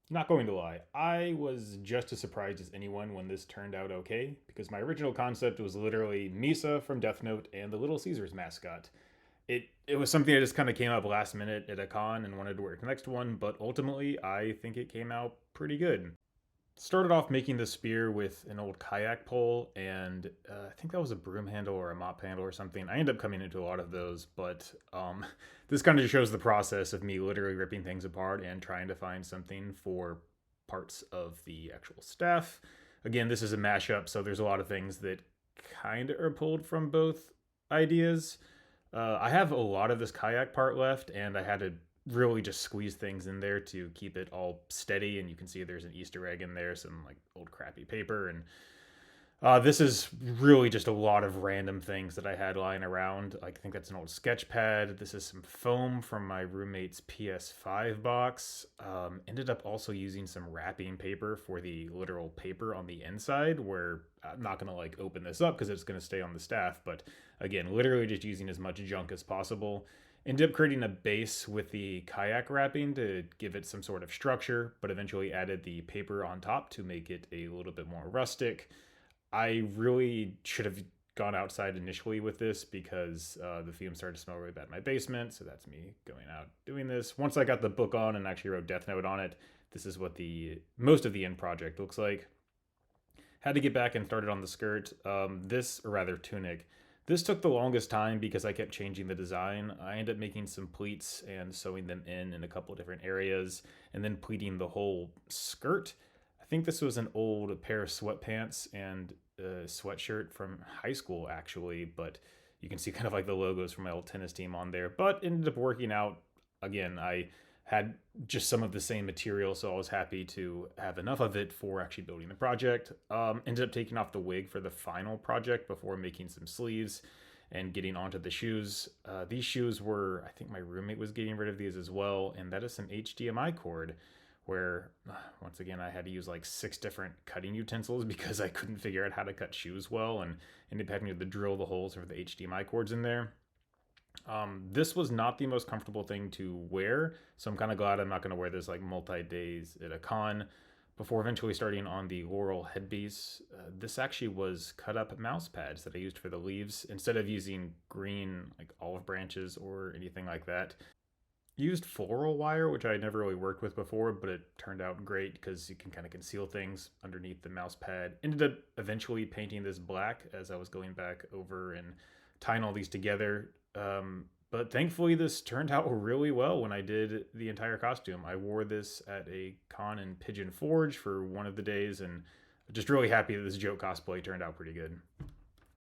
Not going to lie, I was just as surprised as anyone when this turned out okay, because my original concept was literally Misa from Death Note and the Little Caesars mascot. It was something that just kind of came up last minute at a con and wanted to work the next one, but ultimately I think it came out pretty good. Started off making the spear with an old kayak pole, and I think that was a broom handle or a mop handle or something. I ended up coming into a lot of those, but this kind of just shows the process of me literally ripping things apart and trying to find something for parts of the actual staff. Again, this is a mashup, so there's a lot of things that kind of are pulled from both ideas. I have a lot of this kayak part left, and I had to really just squeeze things in there to keep it all steady. And you can see there's an Easter egg in there, some like old crappy paper, and this is really just a lot of random things that I had lying around. Like, I think that's an old sketch pad. This is some foam from my roommate's PS5 box. Ended up also using some wrapping paper for the literal paper on the inside, where I'm not going to like open this up because it's going to stay on the staff. But again, literally just using as much junk as possible. Ended up creating a base with the kayak wrapping to give it some sort of structure, but eventually added the paper on top to make it a little bit more rustic. I really should have gone outside initially with this because the fumes started to smell really bad in my basement. So that's me going out doing this. Once I got the book on and actually wrote Death Note on it, this is what the most of the end project looks like. Had to get back and started on the skirt. This, or rather tunic, this took the longest time because I kept changing the design. I ended up making some pleats and sewing them in a couple of different areas, and then pleating the whole skirt. I think this was an old pair of sweatpants and a sweatshirt from high school, actually, but you can see kind of like the logos from my old tennis team on there. But ended up working out. Again, I had just some of the same material, so I was happy to have enough of it for actually building the project. Ended up taking off the wig for the final project before making some sleeves and getting onto the shoes. These shoes were, I think my roommate was getting rid of these as well, and that is some HDMI cord where once again I had to use like 6 different cutting utensils because I couldn't figure out how to cut shoes well, and ended up having to drill the holes for the HDMI cords in there. This was not the most comfortable thing to wear, so I'm kind of glad I'm not going to wear this like multi days at a con. Before eventually starting on the Laurel headpiece, this actually was cut up mouse pads that I used for the leaves instead of using green like olive branches or anything like that. Used floral wire, which I had never really worked with before, but it turned out great because you can kind of conceal things underneath the mouse pad. Ended up eventually painting this black as I was going back over and tying all these together. But thankfully, this turned out really well when I did the entire costume. I wore this at a con in Pigeon Forge for one of the days, and just really happy that this joke cosplay turned out pretty good.